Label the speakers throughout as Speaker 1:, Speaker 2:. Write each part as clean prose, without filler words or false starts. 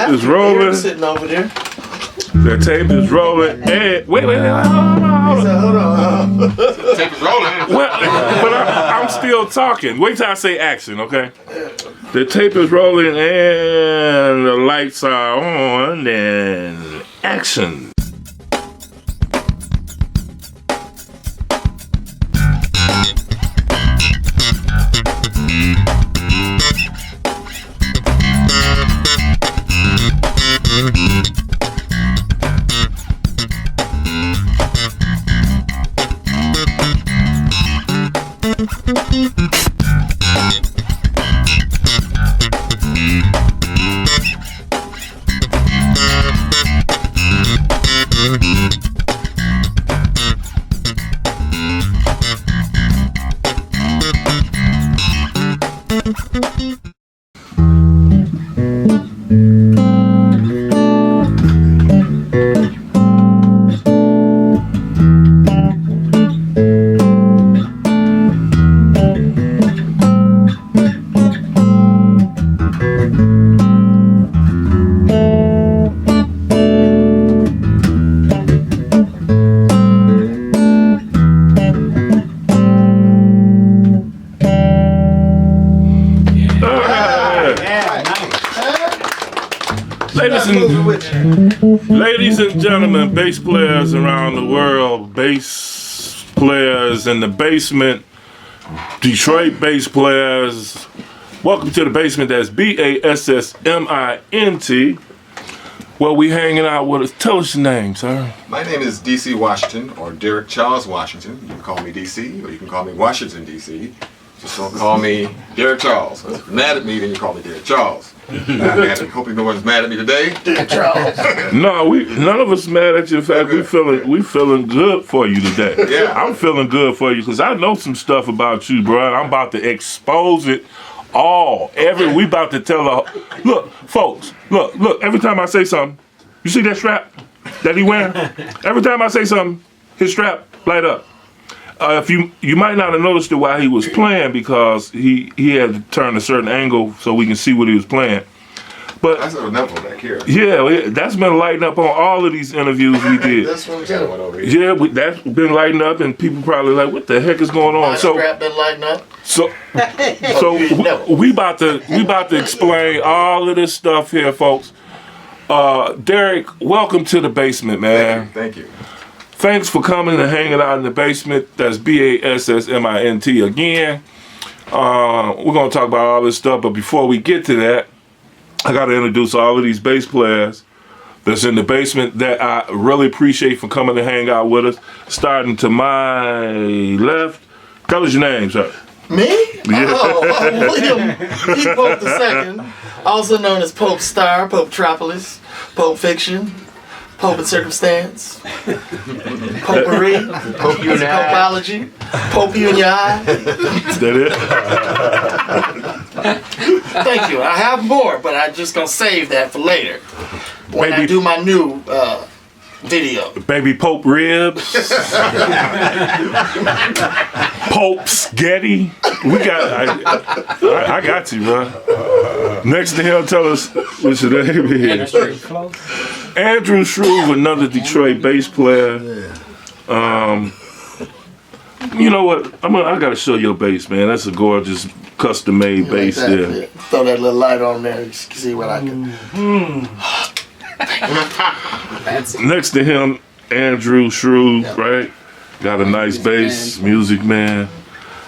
Speaker 1: is rolling.
Speaker 2: Sitting over there.
Speaker 1: The tape is rolling. And wait, hold on.
Speaker 3: The tape is rolling.
Speaker 1: Well, but I'm still talking. Wait till I say action, okay? The tape is rolling and the lights are on and action. Ladies and gentlemen, bass players around the world, bass players in the basement, Detroit bass players, welcome to the basement. That's BASSMINT. Well, we hanging out with us. Tell us your name, sir.
Speaker 3: My name is DC Washington, or Derek Charles Washington. You can call me DC, or you can call me Washington DC. Just don't call me Derek Charles. If you're mad at me, then you call me Derek Charles. Hoping no one's mad at me today.
Speaker 2: Derek Charles.
Speaker 1: No, none of us mad at you. In fact, we feeling good for you today.
Speaker 3: Yeah.
Speaker 1: I'm feeling good for you because I know some stuff about you, bro. And I'm about to expose it all. We about to tell look, folks, look, every time I say something, you see that strap that he wearing? Every time I say something, his strap light up. If you might not have noticed it while he was playing because he had to turn a certain angle so we can see what he was playing. But
Speaker 3: that's a nipple back here.
Speaker 1: Yeah, that's been lighting up on all of these interviews we did.
Speaker 2: That's what I'm telling you.
Speaker 1: Yeah, that's been lighting up, and people probably like, what the heck is going on?
Speaker 2: My strap been lighting up.
Speaker 1: So we about to explain all of this stuff here, folks. Derek, welcome to the basement, man.
Speaker 3: Thank you.
Speaker 1: Thanks for coming and hanging out in the basement. That's BASSMINT again. We're going to talk about all this stuff, but before we get to that, I got to introduce all of these bass players that's in the basement that I really appreciate for coming to hang out with us. Starting to my left, tell us your name, sir.
Speaker 2: Me?
Speaker 1: Yeah.
Speaker 2: William E. Pope II, also known as Pope Star, Pope Tropolis, Pope Fiction, Pope and Circumstance, Potpourri, Popeology, Pope you in your eye.
Speaker 1: Is that it?
Speaker 2: Thank you. I have more, but I'm just going to save that for later when I do my new video.
Speaker 1: Baby Pope Ribs. Pope Spaghetti. I got you, bro. Next to him, tell us what's your name is. Andrew Shrew, another Detroit bass player. You know what? I gotta show your bass, man. That's a gorgeous custom-made bass there.
Speaker 2: Throw that little light on there, you can see what I can.
Speaker 1: Next to him, Andrew Shrew, right? Got a nice bass, music man.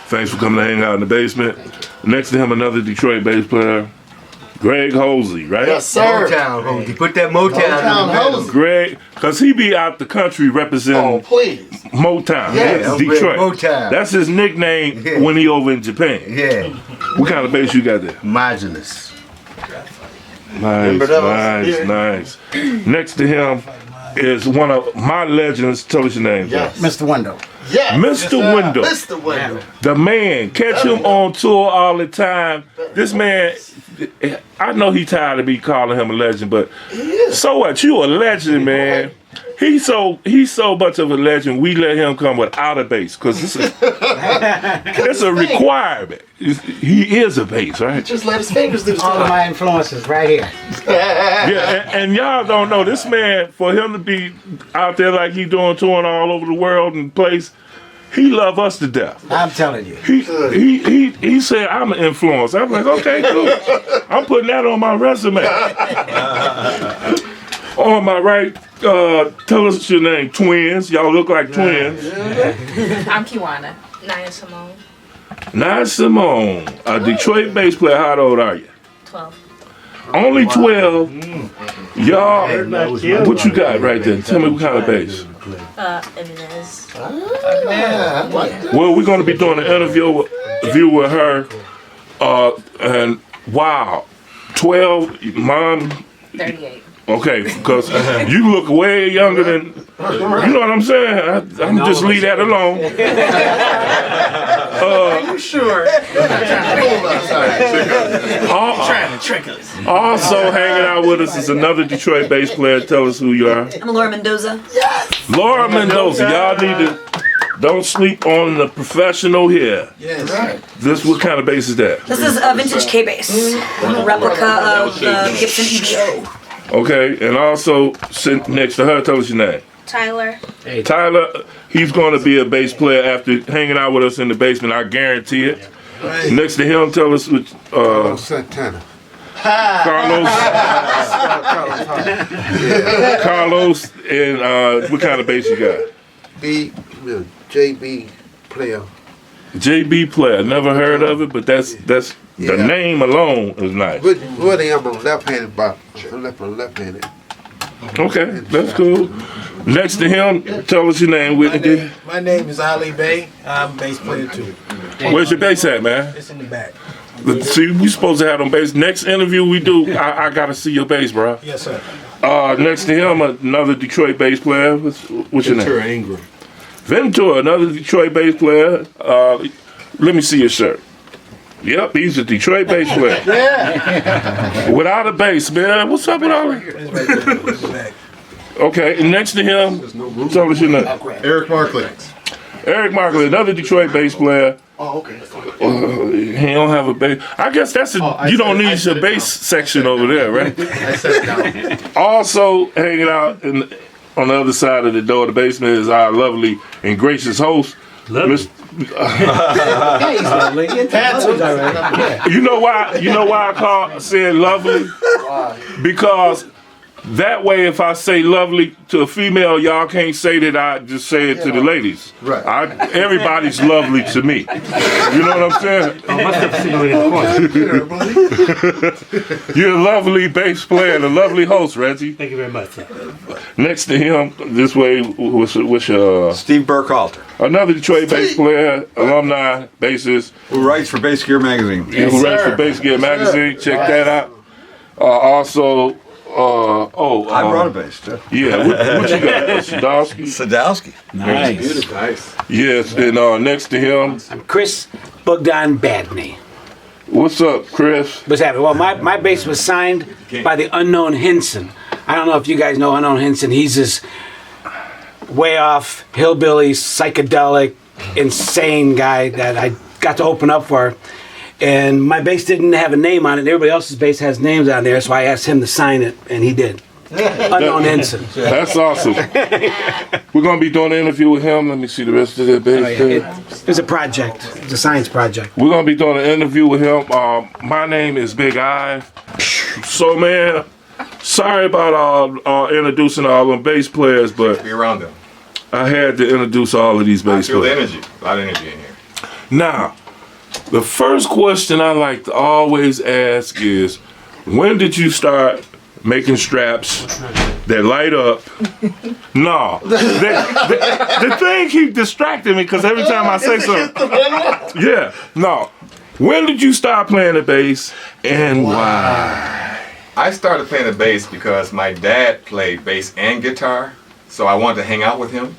Speaker 1: Thanks for coming to hang out in the basement. Next to him, another Detroit bass player, Greg Hosey, right?
Speaker 2: Yes, sir.
Speaker 4: Motown, you put that Motown in the middle.
Speaker 1: Greg, because he be out the country representing Motown.
Speaker 2: Yes.
Speaker 1: Detroit.
Speaker 4: Motown.
Speaker 1: That's his nickname when he over in Japan.
Speaker 4: Yeah.
Speaker 1: What kind of bass you got there?
Speaker 4: Modulus.
Speaker 1: Nice. Next to him is one of my legends. Tell us your name.
Speaker 2: Yes.
Speaker 5: Mr. Window.
Speaker 2: Yeah.
Speaker 1: Mr. Window.
Speaker 2: Mr. Window.
Speaker 1: The man. Catch him on tour all the time. This man I know he tired of me calling him a legend, but so what? You a legend, man. He's so much of a legend. We let him come without a bass because it's a requirement. He is a bass, right?
Speaker 2: Just let his fingers do
Speaker 5: All of
Speaker 2: stuff.
Speaker 5: my influences right here.
Speaker 1: Yeah, and y'all don't know this man. For him to be out there like he doing, touring all over the world and place, he love us to death.
Speaker 5: I'm telling you.
Speaker 1: He said I'm an influence. I'm like, okay, cool. I'm putting that on my resume. On my right, tell us your name. Twins. Y'all look like twins.
Speaker 6: I'm Kiwana. Naya Simone.
Speaker 1: Naya Simone, a Detroit bass player. How old are you?
Speaker 6: 12.
Speaker 1: Only 12. Y'all, what you got right there? Tell me what kind of bass.
Speaker 6: Eminez.
Speaker 1: Well, we're going to be doing an interview with her. And wow, 12, mom.
Speaker 6: 38.
Speaker 1: Okay, because you look way younger than, you know what I'm saying? I'm just leave that alone.
Speaker 2: Are you sure? Trying to trick us.
Speaker 1: Also hanging out with us is another Detroit bass player. Tell us who you are.
Speaker 7: I'm Laura Mendoza.
Speaker 1: Laura Mendoza. Y'all need to, don't sleep on the professional here.
Speaker 2: Yes. Right.
Speaker 1: What kind of bass is that?
Speaker 7: This is a vintage K bass, replica of the Gibson EVO.
Speaker 1: Okay, and also sitting next to her, tell us your name.
Speaker 6: Tyler.
Speaker 1: Tyler, he's going to be a bass player after hanging out with us in the basement, I guarantee it.
Speaker 2: Right.
Speaker 1: Next to him, tell us what,
Speaker 8: Santana.
Speaker 1: Carlos, and what kind of bass you got?
Speaker 8: JB player.
Speaker 1: JB player, never heard of it, but that's the name alone is nice.
Speaker 8: But what I am on left-handed, but left-handed.
Speaker 1: Okay, that's cool. Next to him, tell us your name, Whitney.
Speaker 9: My name is Ali Bay. I'm a bass player too.
Speaker 1: Where's your bass at, man?
Speaker 9: It's in the back.
Speaker 1: See, we supposed to have them bass. Next interview we do, I gotta see your bass, bro.
Speaker 9: Yes, sir.
Speaker 1: Next to him, another Detroit bass player. What's your name?
Speaker 8: Ventura Ingram.
Speaker 1: Ventura, another Detroit bass player. Let me see your shirt. Yep, he's a Detroit bass player. Without a bass, man. What's up with all that?
Speaker 9: It's right there. It's in the back.
Speaker 1: Okay, and next to him, tell us your name.
Speaker 3: Eric Markley.
Speaker 1: Eric Markley, another Detroit bass player.
Speaker 2: Oh, okay.
Speaker 1: He don't have a bass. I guess that's you don't need your bass section over there, right?
Speaker 3: I set it down.
Speaker 1: Also hanging out on the other side of the door of the basement is our lovely and gracious host. Miss- You know why I said lovely? Because that way, if I say lovely to a female, y'all can't say that I just say it to the ladies.
Speaker 3: Right.
Speaker 1: Everybody's lovely to me. You know what I'm saying? You're a lovely bass player and a lovely host, Reggie.
Speaker 5: Thank you very much.
Speaker 1: Next to him, this way, was
Speaker 10: Steve Burkhalter,
Speaker 1: another Detroit bass player, alumni bassist.
Speaker 10: who writes for Bass Gear Magazine.
Speaker 1: Who writes for Bass Gear Magazine. Check that out. Also,
Speaker 10: I brought a bass too.
Speaker 1: yeah, what you got? Sadowski?
Speaker 10: Sadowski.
Speaker 5: Nice.
Speaker 3: Nice.
Speaker 1: Yes, and next to him,
Speaker 5: I'm Chris Bogdan Badney.
Speaker 1: what's up, Chris?
Speaker 5: What's happening? Well, my bass was signed by the Unknown Hinson. I don't know if you guys know Unknown Hinson. He's this way off, hillbilly, psychedelic, insane guy that I got to open up for. And my bass didn't have a name on it. Everybody else's bass has names on there, so I asked him to sign it, and he did. Unknown Hinson.
Speaker 1: That's awesome. We're going to be doing an interview with him. Let me see the rest of that bass there.
Speaker 5: It's a project. It's a science project.
Speaker 1: We're going to be doing an interview with him. My name is Big I. So, man, sorry about introducing all them bass players, but
Speaker 3: Be around them.
Speaker 1: I had to introduce all of these
Speaker 3: I
Speaker 1: bass
Speaker 3: feel the
Speaker 1: players.
Speaker 3: energy. A lot of energy in here.
Speaker 1: Now, the first question I like to always ask is, when did you start making straps that light up? No, the thing keep distracting me because every time I say something, yeah, no. When did you start playing the bass and why?
Speaker 3: I started playing the bass because my dad played bass and guitar, so I wanted to hang out with him.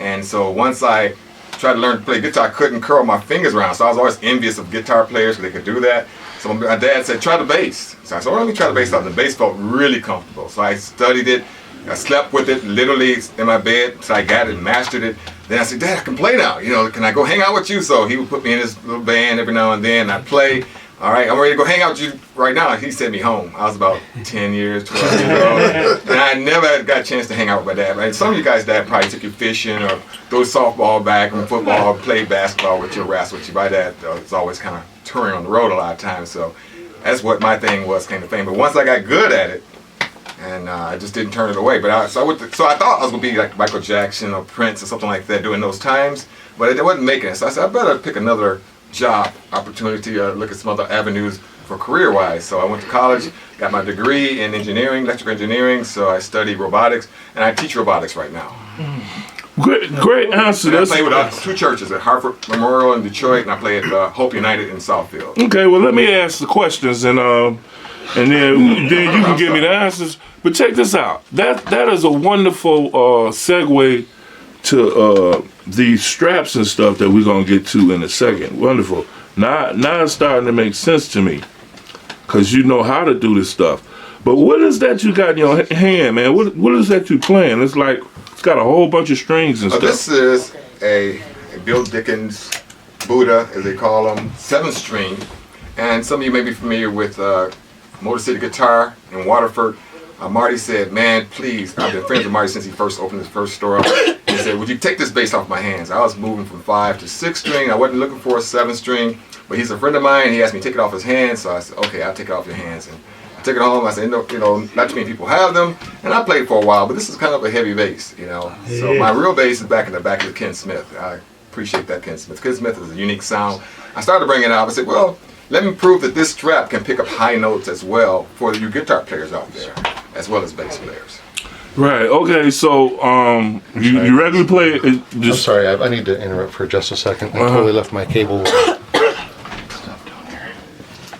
Speaker 3: And so once I tried to learn to play guitar, I couldn't curl my fingers around, so I was always envious of guitar players because they could do that. So my dad said, try the bass. So I said, well, let me try the bass out. The bass felt really comfortable. So I studied it. I slept with it literally in my bed. So I got it, mastered it. Then I said, Dad, I can play now. You know, can I go hang out with you? So he would put me in his little band every now and then. I'd play. All right, I'm ready to go hang out with you right now. He sent me home. I was about 10 years, 12 years old. And I never got a chance to hang out with my dad. Right? Some of you guys' dad probably took you fishing or throw softball back and football, play basketball with you, wrestle with you. My dad was always kind of touring on the road a lot of times. So that's what my thing was, came to fame. But once I got good at it, and I just didn't turn it away. But so I thought I was going to be like Michael Jackson or Prince or something like that during those times. But it wasn't making it. So I said, I better pick another job opportunity or look at some other avenues for career-wise. So I went to college, got my degree in engineering, electrical engineering. So I studied robotics, and I teach robotics right now.
Speaker 1: Great answer.
Speaker 3: I play with 2 churches at Hartford Memorial in Detroit, and I play at Hope United in Southfield.
Speaker 1: Okay, well, let me ask the questions, and then you can give me the answers. But check this out. That is a wonderful segue to these straps and stuff that we're gonna get to in a second. Wonderful. Now it's starting to make sense to me, cause you know how to do this stuff. But what is that you got in your hand, man? What is that you playing? It's like it's got a whole bunch of strings and stuff.
Speaker 3: This is a Bill Dickens Buddha, as they call them, 7-string. And some of you may be familiar with Motor City Guitar in Waterford. Marty said, man, please, I've been friends with Marty since he first opened his first store up. He said, would you take this bass off my hands? I was moving from 5 to 6 string. I wasn't looking for a 7-string, but he's a friend of mine. He asked me to take it off his hands, so I said, okay, I'll take it off your hands. And I took it home. I said, no, you know, not too many people have them. And I played for a while, but this is kind of a heavy bass, you know. Yeah. So my real bass is back in the back of Ken Smith. I appreciate that, Ken Smith. Ken Smith is a unique sound. I started bringing it out. I said, well, let me prove that this strap can pick up high notes as well for you guitar players out there, as well as bass players.
Speaker 1: Right. Okay. So, you regularly play?
Speaker 11: I'm sorry. I need to interrupt for just a second. I totally left my cable.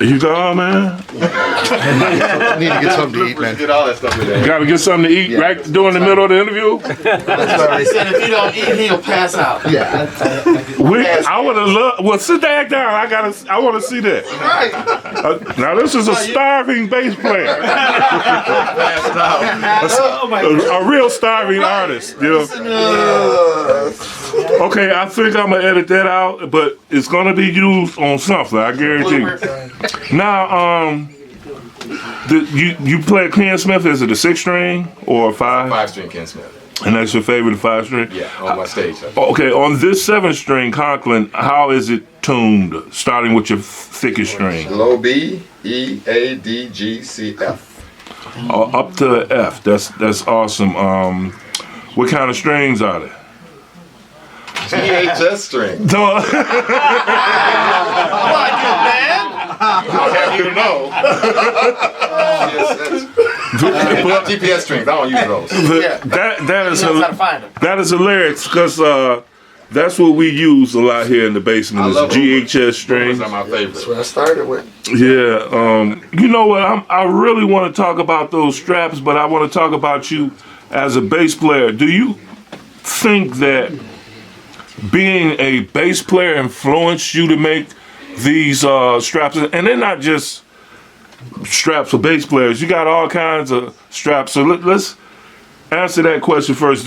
Speaker 1: You gone, man?
Speaker 11: I need to get something to eat, man.
Speaker 3: Get all that stuff in there.
Speaker 1: You gotta get something to eat right during the middle of the interview.
Speaker 2: That's what they said. If you don't eat, he'll pass out.
Speaker 11: Yeah.
Speaker 1: I would have loved. Well, sit back down. I want to see that.
Speaker 2: Right.
Speaker 1: Now this is a starving bass player. A real starving artist. You know? Okay, I think I'm gonna edit that out, but it's gonna be used on something. I guarantee you. Now, you play Ken Smith. Is it a 6-string or a 5?
Speaker 3: 5-string Ken Smith.
Speaker 1: And that's your favorite 5-string?
Speaker 3: Yeah, on my stage.
Speaker 1: Okay, on this 7-string Conklin, how is it tuned? Starting with your thickest string.
Speaker 3: Low B, E, A, D, G, C, F.
Speaker 1: Up to F. That's awesome. What kind of strings are they?
Speaker 3: GHS string.
Speaker 1: No.
Speaker 3: I'll have you to know. GPS strings. I don't use those.
Speaker 1: That is hilarious because that's what we use a lot here in the basement. Is GHS strings.
Speaker 3: Those are my favorites.
Speaker 2: That's what I started with.
Speaker 1: Yeah. You know what? I really want to talk about those straps, but I want to talk about you as a bass player. Do you think that being a bass player influenced you to make these straps? And they're not just straps for bass players. You got all kinds of straps. So let's answer that question first.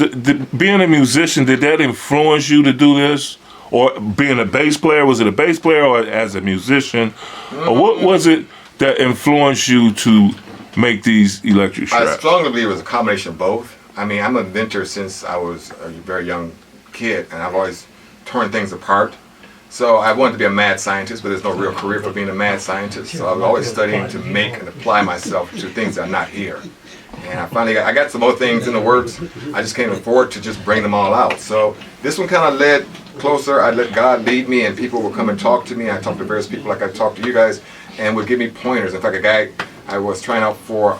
Speaker 1: Being a musician, did that influence you to do this? Or being a bass player, was it a bass player or as a musician? Or what was it that influenced you to make these electric straps?
Speaker 3: I strongly believe it was a combination of both. I mean, I'm an inventor since I was a very young kid, and I've always torn things apart. So I wanted to be a mad scientist, but there's no real career for being a mad scientist. So I was always studying to make and apply myself to things that are not here. And I finally got some more things in the works. I just can't afford to just bring them all out. So this one kind of led closer. I let God lead me, and people would come and talk to me. I talked to various people like I talked to you guys, and would give me pointers. In fact, a guy I was trying out for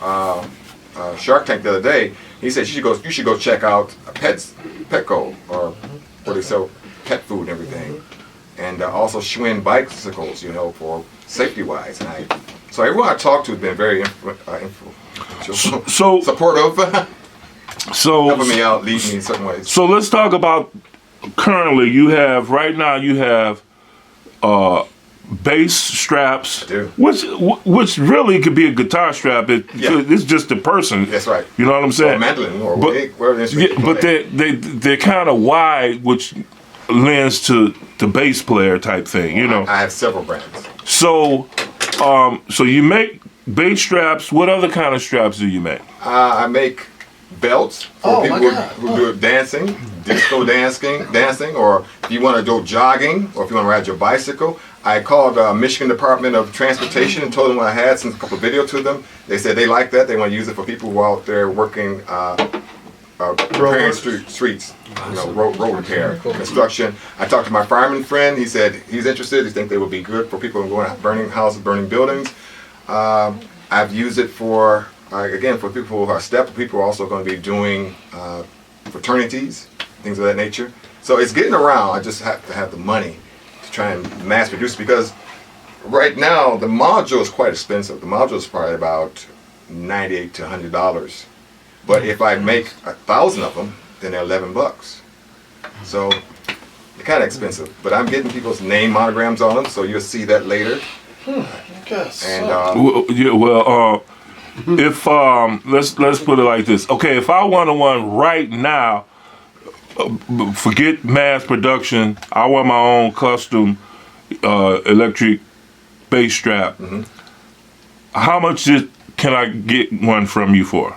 Speaker 3: Shark Tank the other day, he said you should go check out Petco, or where they sell pet food and everything, and also Schwinn bicycles, you know, for safety wise. And so everyone I talked to has been very supportive.
Speaker 1: So
Speaker 3: helping me out, leading me in certain ways.
Speaker 1: So let's talk about currently. You have bass straps,
Speaker 3: I do.
Speaker 1: which really could be a guitar strap.
Speaker 3: Yeah.
Speaker 1: It's just the person.
Speaker 3: That's right.
Speaker 1: You know what I'm
Speaker 3: Or
Speaker 1: saying?
Speaker 3: mandolin or
Speaker 1: But-
Speaker 3: whatever instrument.
Speaker 1: Yeah,
Speaker 3: you
Speaker 1: but
Speaker 3: play.
Speaker 1: they're kind of wide, which lends to the bass player type thing. You know.
Speaker 3: I have several brands.
Speaker 1: So, so you make bass straps. What other kind of straps do you make?
Speaker 3: I make belts for
Speaker 2: Oh,
Speaker 3: people
Speaker 2: my God.
Speaker 3: who do dancing, disco dancing, or if you want to go jogging, or if you want to ride your bicycle. I called Michigan Department of Transportation and told them what I had, sent a couple of video to them. They said they like that. They want to use it for people who are out there working, repairing streets, road repair, construction. I talked to my fireman friend. He said he's interested. He thinks they would be good for people going out burning houses, burning buildings. I've used it for, again, for people who are step. People are also going to be doing fraternities, things of that nature. So it's getting around. I just have to have the money to try and mass produce, because right now the module is quite expensive. The module is probably about $98 to $100. But if I make 1,000 of them, then they're $11. So they're kind of expensive. But I'm getting people's name monograms on them, so you'll see that later.
Speaker 2: Yes.
Speaker 3: And
Speaker 1: If let's put it like this. Okay, if I wanted one right now, forget mass production. I want my own custom electric bass strap. How much can I get one from you for?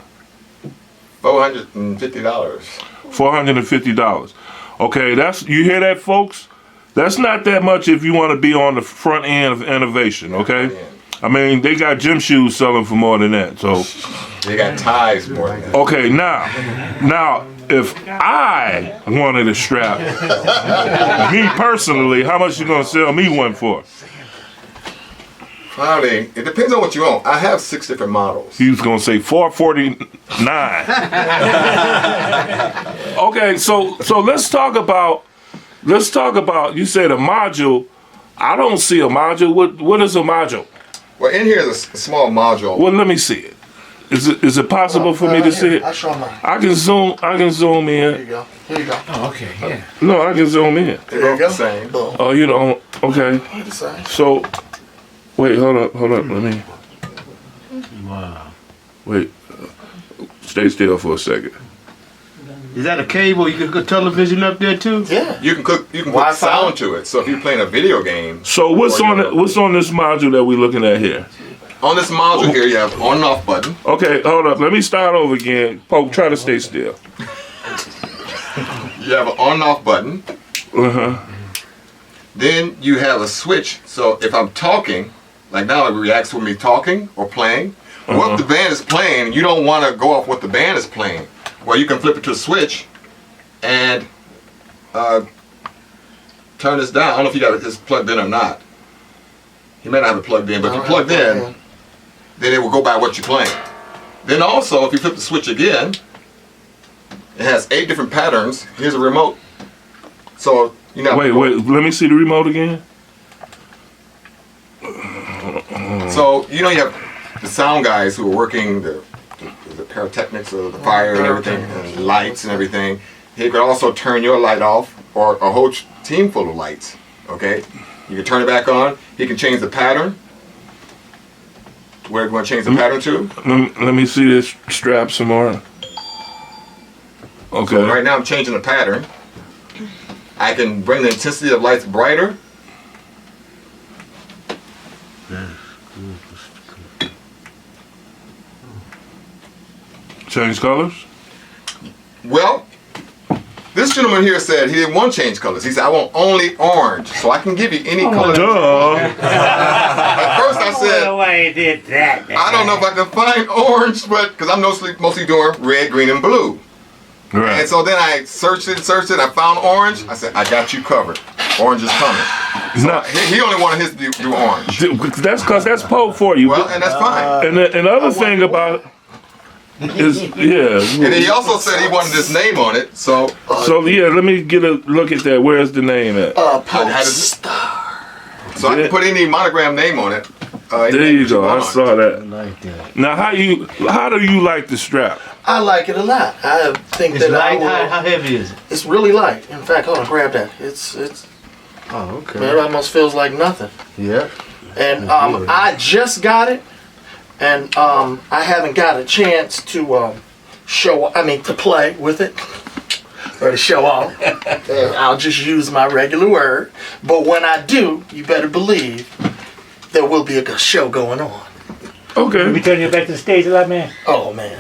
Speaker 3: $450.
Speaker 1: $450. Okay, you hear that, folks? That's not that much if you want to be on the front end of innovation. Okay. I mean, they got gym shoes selling for more than that. So
Speaker 3: They got ties more than that.
Speaker 1: okay, now, if I wanted a strap, me personally, how much you gonna sell me one for?
Speaker 3: Probably, it depends on what you want. I have 6 different models.
Speaker 1: He was gonna say $449. Okay, so let's talk about. You said a module. I don't see a module. What is a module?
Speaker 3: Well, in here is a small module.
Speaker 1: Well, let me see it. Is it possible for me to see it?
Speaker 2: I'll show mine.
Speaker 1: I can zoom
Speaker 2: Here you
Speaker 1: in.
Speaker 2: go. Here you go.
Speaker 5: Oh, okay, yeah.
Speaker 1: No, I can zoom in.
Speaker 3: They're
Speaker 2: There
Speaker 3: both
Speaker 2: you go.
Speaker 3: the same.
Speaker 2: Boom.
Speaker 1: Oh, you don't. Okay.
Speaker 2: Look the same.
Speaker 1: So, wait, hold up. Let me.
Speaker 5: Wow.
Speaker 1: Wait. Stay still for a second.
Speaker 4: Is that a cable? You can put television up there too?
Speaker 2: Yeah.
Speaker 3: You can put
Speaker 2: Wi-Fi.
Speaker 3: sound to it. So if you're playing a video game,
Speaker 1: So what's on this module that we're looking at here?
Speaker 3: on this module here, you have on and off button.
Speaker 1: Okay, hold up. Let me start over again. Poke, try to stay still.
Speaker 3: You have an on and off button. Then you have a switch. So if I'm talking, like now it reacts with me talking or playing. What the band is playing, you don't want to go off what the band is playing. Well, you can flip it to a switch and turn this down. I don't know if you got this plugged in or not. You may not have it plugged in, but if you plugged in, then it will go by what you're playing. Then also, if you flip the switch again, it has 8 different patterns. Here's a remote. So, you know.
Speaker 1: Wait. Let me see the remote again.
Speaker 3: So, you have the sound guys who are working the pyrotechnics of the fire and everything, and lights and everything. He could also turn your light off, or a whole team full of lights. Okay? You can turn it back on. He can change the pattern. Where you want to change the pattern to?
Speaker 1: Let me see this strap some more. Okay.
Speaker 3: So right now I'm changing the pattern. I can bring the intensity of lights brighter.
Speaker 1: Change colors?
Speaker 3: Well, this gentleman here said he didn't want to change colors. He said, I want only orange. So I can give you any color.
Speaker 1: Duh.
Speaker 3: At first I said,
Speaker 5: Why did that?
Speaker 3: I don't know if I can find orange, but because I'm mostly doing red, green, and blue. And
Speaker 1: Right.
Speaker 3: so then I searched it, I found orange. I said, I got you covered. Orange is coming.
Speaker 1: Now,
Speaker 3: He only wanted his to do orange.
Speaker 1: that's because that's Pope for you.
Speaker 3: Well, and that's fine.
Speaker 1: And the other thing about is
Speaker 3: And then he
Speaker 1: yeah.
Speaker 3: also said he wanted his name on it, so
Speaker 1: So yeah, let me get a look at that. Where's the name at?
Speaker 3: how
Speaker 2: Pope
Speaker 3: does it-
Speaker 2: Star.
Speaker 3: so I can put any monogram name on it.
Speaker 1: There you go. I saw that.
Speaker 4: Like that.
Speaker 1: Now, how do you like the strap?
Speaker 2: I like it a lot. I think
Speaker 4: It's
Speaker 2: that
Speaker 4: light.
Speaker 2: I will,
Speaker 4: How heavy is it?
Speaker 2: it's really light. In fact, hold on, grab that. It's
Speaker 4: Oh, okay.
Speaker 2: Man, it almost feels like nothing.
Speaker 4: Yeah.
Speaker 2: And I just got it, and I haven't got a chance to to play with it or to show off. I'll just use my regular word. But when I do, you better believe there will be a show going on.
Speaker 1: Okay.
Speaker 12: You be turning your back to the stage a lot, man?
Speaker 2: Oh, man.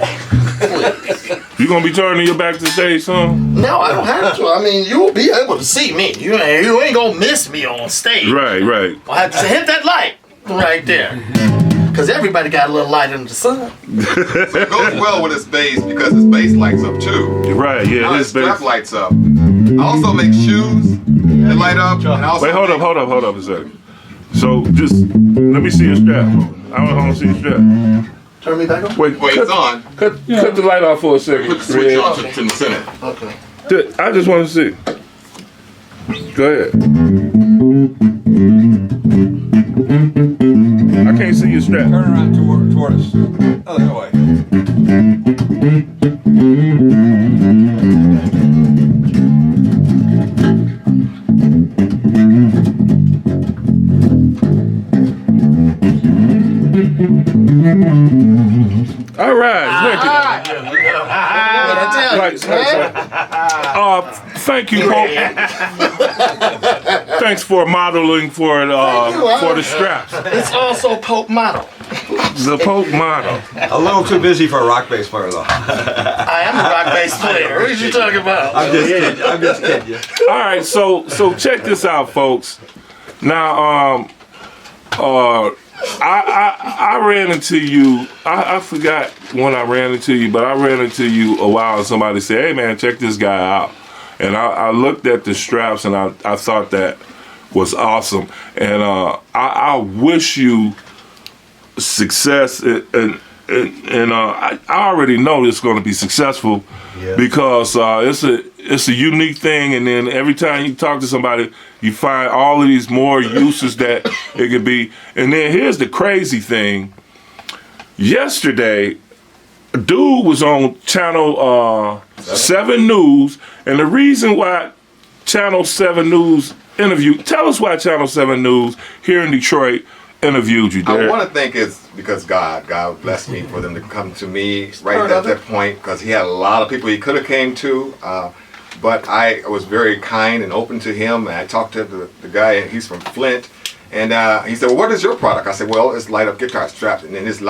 Speaker 1: You gonna be turning your back to the stage, son?
Speaker 2: No, I don't have to. I mean, you'll be able to see me. You ain't gonna miss me on stage.
Speaker 1: Right.
Speaker 2: I'll have to say, hit that light right there. Because everybody got a little light in the sun.
Speaker 3: So it goes well with his bass because his bass lights up too.
Speaker 1: Right, yeah.
Speaker 3: Now his
Speaker 1: His
Speaker 3: strap
Speaker 1: bass.
Speaker 3: lights up. I also make shoes that light up. And I also
Speaker 1: Wait, hold up a second. So just let me see your strap. I want to see your strap.
Speaker 2: Turn me back on?
Speaker 3: Wait, it's on.
Speaker 1: Cut the light off for a second.
Speaker 3: Put the switch on to the center.
Speaker 2: Okay.
Speaker 1: I just want to see. Go ahead. I can't see your strap.
Speaker 10: Turn around toward us. Other way.
Speaker 1: All right.
Speaker 2: What I tell you,
Speaker 1: Thank you, Pope. Thanks for modeling for the straps.
Speaker 2: It's also Pope Model.
Speaker 1: The Pope model.
Speaker 10: A little too busy for a rock bass player, though.
Speaker 2: I am a rock bass player. What are you talking about?
Speaker 10: I'm just kidding you.
Speaker 1: All right, so check this out, folks. Now, I ran into you. I forgot when I ran into you, but I ran into you a while, and somebody said, "Hey, man, check this guy out." And I looked at the straps, and I thought that was awesome. And I wish you success, and I already know it's going to be successful because it's a unique thing. And then every time you talk to somebody, you find all of these more uses that it could be. And then here's the crazy thing. Yesterday, a dude was on Channel 7 News, and the reason why Channel 7 News tell us why Channel 7 News here in Detroit interviewed you, Derek.
Speaker 3: I want to think it's because God blessed me for them to come to me right at that point, because he had a lot of people he could have came to, but I was very kind and open to him. And I talked to the guy, and he's from Flint, and he said, "Well, what is your product?" I said, "Well, it's light up guitar straps." And then his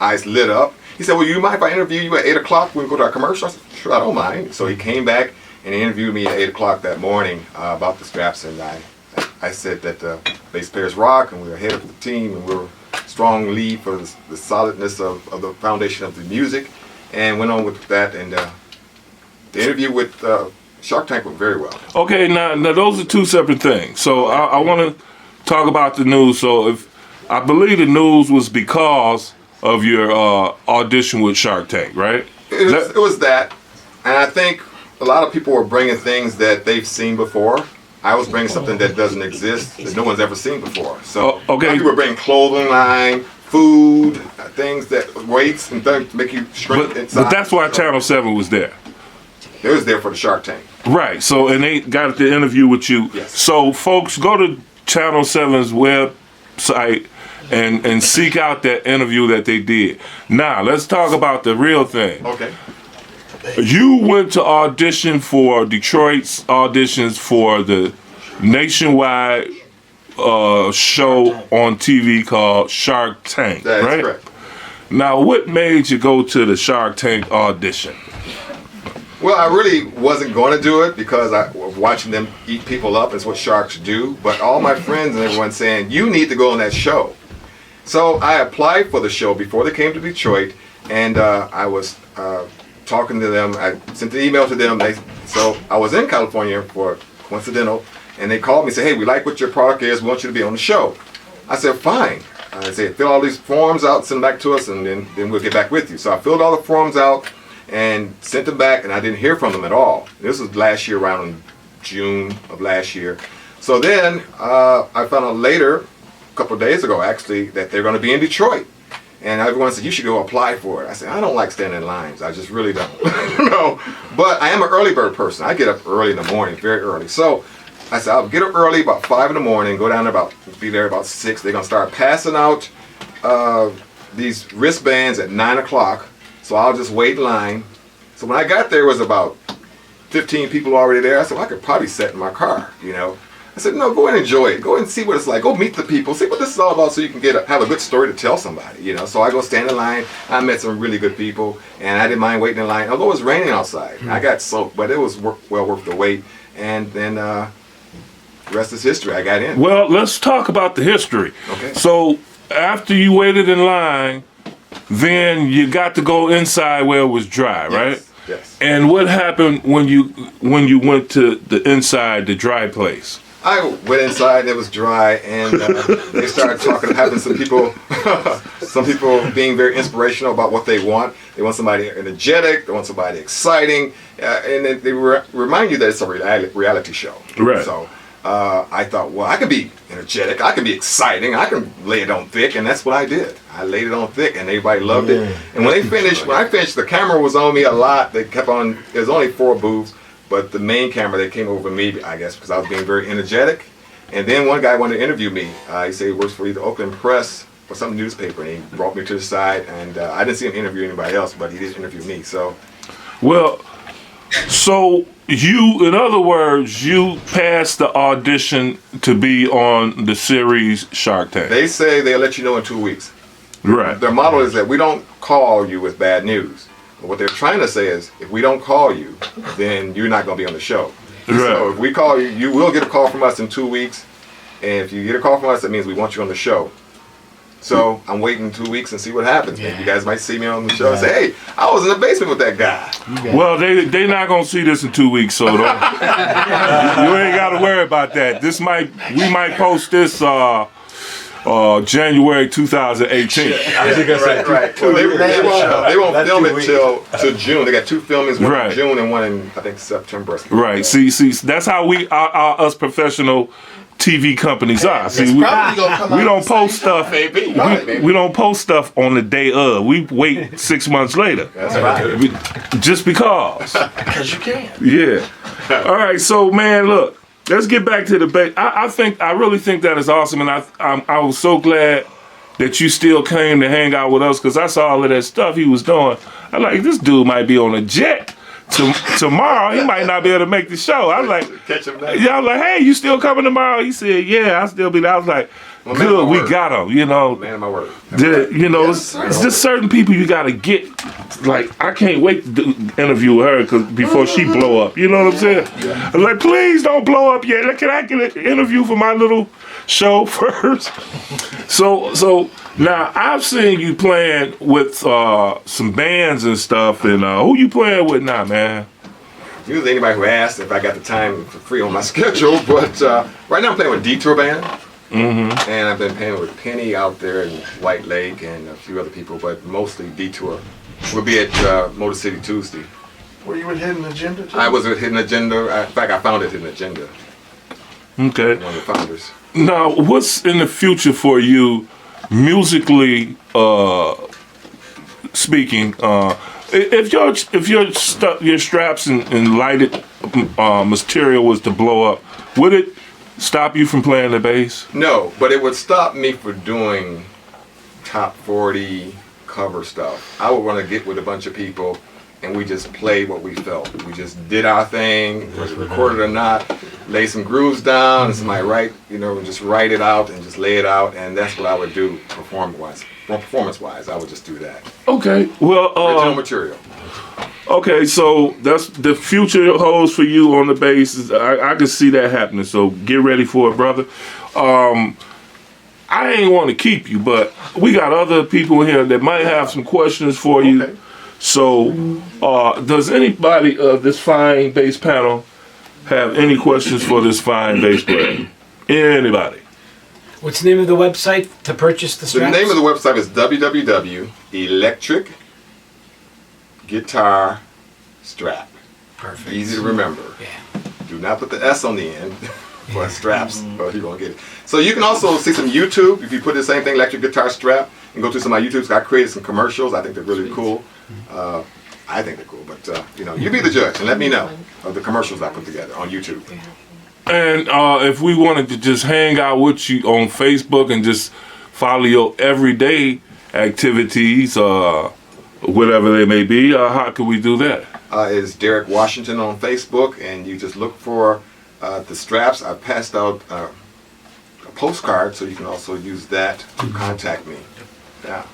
Speaker 3: eyes lit up. He said, "Well, you mind if I interview you at 8 o'clock when we go to our commercial?" I said, "Sure, I don't mind." So he came back and he interviewed me at 8 o'clock that morning about the straps, and I said that bass players rock, and we were ahead of the team, and we were strong lead for the solidness of the foundation of the music, and went on with that. And the interview with Shark Tank went very well.
Speaker 1: Okay, now those are two separate things. So I want to talk about the news. So if I believe the news was because of your audition with Shark Tank, right?
Speaker 3: It was that, and I think a lot of people were bringing things that they've seen before. I was bringing something that doesn't exist, that no one's ever seen before. So people were bringing clothing line, food, things that weights and things to make you shrink inside.
Speaker 1: But that's why Channel 7 was there.
Speaker 3: They was there for the Shark Tank.
Speaker 1: Right. So, and they got the interview with you.
Speaker 3: Yes.
Speaker 1: So, folks, go to Channel 7's website and seek out that interview that they did. Now, let's talk about the real thing.
Speaker 3: Okay.
Speaker 1: You went to audition for Detroit's auditions for the nationwide show on TV called Shark Tank,
Speaker 3: That is
Speaker 1: right?
Speaker 3: correct.
Speaker 1: Now, what made you go to the Shark Tank audition?
Speaker 3: Well, I really wasn't going to do it because I was watching them eat people up. Is what sharks do. But all my friends and everyone saying, "You need to go on that show." So I applied for the show before they came to Detroit, and I was talking to them. I sent an email to them. So I was in California for coincidental, and they called me and said, "Hey, we like what your product is. We want you to be on the show." I said, "Fine." I said, "Fill all these forms out, send them back to us, and then we'll get back with you." So I filled all the forms out and sent them back, and I didn't hear from them at all. This was last year, around June of last year. So then I found out later, a couple of days ago actually, that they're going to be in Detroit. And everyone said, "You should go apply for it." I said, "I don't like standing in lines. I just really don't." No, but I am an early bird person. I get up early in the morning, very early. So I said, I'll get up early, about 5 in the morning, go down there be there about 6. They're going to start passing out these wristbands at 9 o'clock. So I'll just wait in line. So when I got there, it was about 15 people already there. I said, well, I could probably sit in my car, you know. I said, no, go and enjoy it. Go and see what it's like. Go meet the people. See what this is all about so you can have a good story to tell somebody, you know. So I go stand in line. I met some really good people, and I didn't mind waiting in line. Although it was raining outside. I got soaked, but it was well worth the wait. And then the rest is history. I got in.
Speaker 1: Well, let's talk about the history.
Speaker 3: Okay.
Speaker 1: So after you waited in line, then you got to go inside where it was dry, right?
Speaker 3: Yes.
Speaker 1: And what happened when you went to the inside, the dry place?
Speaker 3: I went inside and it was dry, and they started talking, having some people being very inspirational about what they want. They want somebody energetic, they want somebody exciting, and they remind you that it's a reality show.
Speaker 1: Right.
Speaker 3: So I thought, well, I can be energetic, I can be exciting, I can lay it on thick, and that's what I did. I laid it on thick, and everybody loved it. And when I finished, the camera was on me a lot. They kept on. There's only 4 booths. But the main camera, they came over me, I guess, because I was being very energetic. And then one guy wanted to interview me. He said he works for either Oakland Press or some newspaper. And he brought me to the side. And I didn't see him interview anybody else, but he did interview me. So,
Speaker 1: well, so you, in other words, you passed the audition to be on the series Shark Tank.
Speaker 3: They say they'll let you know in 2 weeks.
Speaker 1: Right.
Speaker 3: Their model is that we don't call you with bad news. What they're trying to say is, if we don't call you, then you're not going to be on the show.
Speaker 1: Right.
Speaker 3: So if we call you, you will get a call from us in 2 weeks. And if you get a call from us, that means we want you on the show. So I'm waiting 2 weeks and see what happens. Maybe you guys might see me on the show and say, hey, I was in the basement with that guy.
Speaker 1: Well, they not going to see this in 2 weeks, so don't, you ain't got to worry about that. We might post this January 2018.
Speaker 3: Right. Well, they won't film it till June. They got 2 filmings, one in June and one in, I think, September.
Speaker 1: Right. See, that's how us professional TV companies are. See, we don't post stuff. We don't post stuff on the day of. We wait 6 months later.
Speaker 3: That's right.
Speaker 1: Just because.
Speaker 2: Because you can.
Speaker 1: Yeah. All right. So, man, look. Let's get back to the base. I really think that is awesome, and I was so glad that you still came to hang out with us because I saw all of that stuff he was doing. I'm like, this dude might be on a jet tomorrow. He might not be able to make the show. I was like,
Speaker 3: catch him now.
Speaker 1: Yeah, I was like, hey, you still coming tomorrow? He said, yeah, I'll still be there. I was like, good, we got him. You know,
Speaker 3: man of my word.
Speaker 1: It's just certain people you got to get. Like, I can't wait to interview her before she blow up. You know what I'm saying? I'm like, please don't blow up yet. Can I get an interview for my little show first? So now I've seen you playing with some bands and stuff. And who you playing with now, man?
Speaker 3: Usually anybody who asks if I got the time for free on my schedule, but right now I'm playing with Detour Band. Mm-hmm. And I've been playing with Penny out there in White Lake and a few other people, but mostly Detour. We'll be at Motor City Tuesday.
Speaker 2: Were you with Hidden Agenda too?
Speaker 3: I was with Hidden Agenda. In fact, I founded Hidden Agenda.
Speaker 1: Okay.
Speaker 3: One of the founders.
Speaker 1: Now, what's in the future for you, musically speaking? If your straps and lighted material was to blow up, would it stop you from playing the bass?
Speaker 3: No, but it would stop me from doing top 40 cover stuff. I would want to get with a bunch of people and we just played what we felt. We just did our thing, whether recorded or not, lay some grooves down, and somebody just write it out and just lay it out, and that's what I would do performance-wise. I would just do that.
Speaker 1: Okay, well,
Speaker 3: original material.
Speaker 1: Okay, so that's the future holds for you on the bass. I can see that happening. So get ready for it, brother. I ain't want to keep you, but we got other people here that might have some questions for you.
Speaker 3: Okay.
Speaker 1: So, does anybody of this fine bass panel have any questions for this fine bass player? Anybody?
Speaker 5: What's the name of the website to purchase the straps?
Speaker 3: The name of the website is www.electricguitarstrap.
Speaker 5: Perfect.
Speaker 3: Easy to remember.
Speaker 5: Yeah.
Speaker 3: Do not put the S on the end for straps, or you're going to get it. So you can also see some YouTube. If you put the same thing, electric guitar strap, and go to some of my YouTubes. I created some commercials. I think they're really cool. I think they're cool, but you be the judge and let me know of the commercials I put together on YouTube.
Speaker 1: And if we wanted to just hang out with you on Facebook and just follow your everyday activities, whatever they may be, how can we do that?
Speaker 3: Is Derek Washington on Facebook, and you just look for the straps. I passed out a postcard, so you can also use that to contact me. Yeah.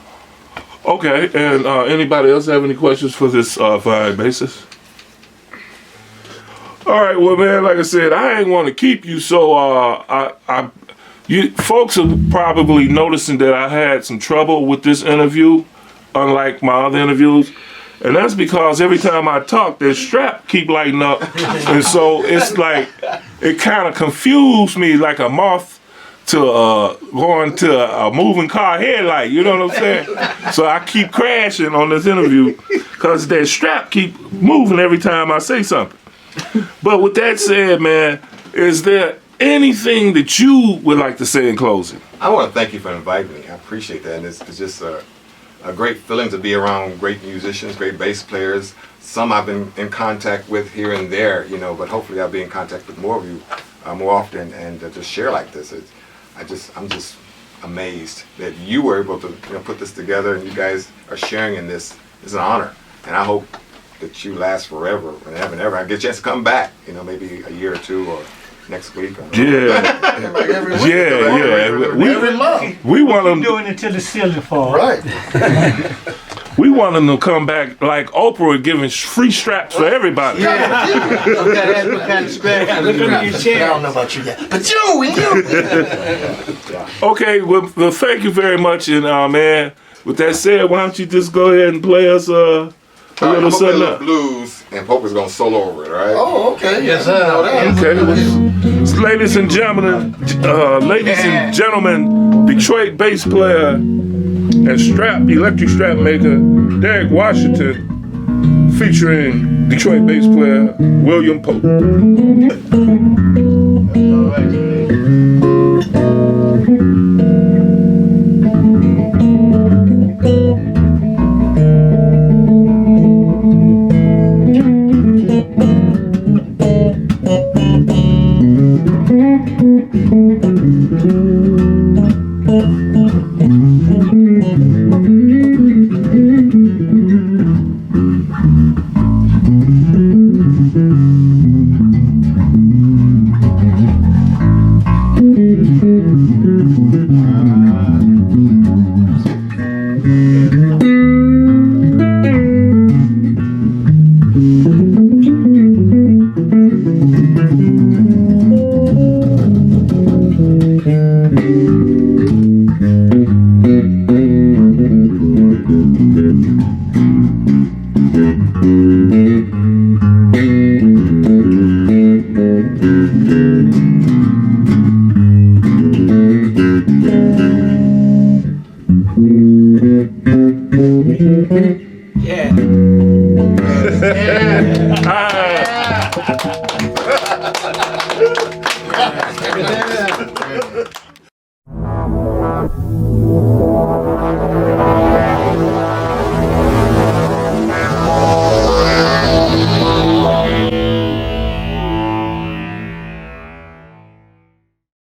Speaker 1: Okay, and anybody else have any questions for this fine basis? All right, well, man, like I said, I ain't want to keep you, so you folks are probably noticing that I had some trouble with this interview, unlike my other interviews. And that's because every time I talk, that strap keep lighting up. And so it's like, it kind of confused me like a moth to going to a moving car headlight, you know what I'm saying? So I keep crashing on this interview because that strap keep moving every time I say something. But with that said, man, is there anything that you would like to say in closing?
Speaker 3: I want to thank you for inviting me. I appreciate that. And it's just a great feeling to be around great musicians, great bass players. Some I've been in contact with here and there, you know, but hopefully I'll be in contact with more of you more often and just share like this. I'm just amazed that you were able to put this together and you guys are sharing in this. It's an honor. And I hope that you last forever and ever. I get a chance to come back, maybe a year or two or next week. Or
Speaker 1: Every
Speaker 2: week. Every month.
Speaker 1: We want them
Speaker 12: doing it till the ceiling falls.
Speaker 2: Right.
Speaker 1: We want them to come back like Oprah giving free straps for everybody.
Speaker 4: What kind of strap?
Speaker 2: I don't know about you yet. But you.
Speaker 1: Okay, well, thank you very much. And man, with that said, why don't you just go ahead and play us a little something up?
Speaker 3: Blues, and Pope is gonna solo over it, all right?
Speaker 2: Oh, okay.
Speaker 9: Yes, sir.
Speaker 1: Okay, well, ladies and gentlemen, Detroit bass player and electric strap maker Derek Washington, featuring Detroit bass player William Pope.
Speaker 2: Yeah.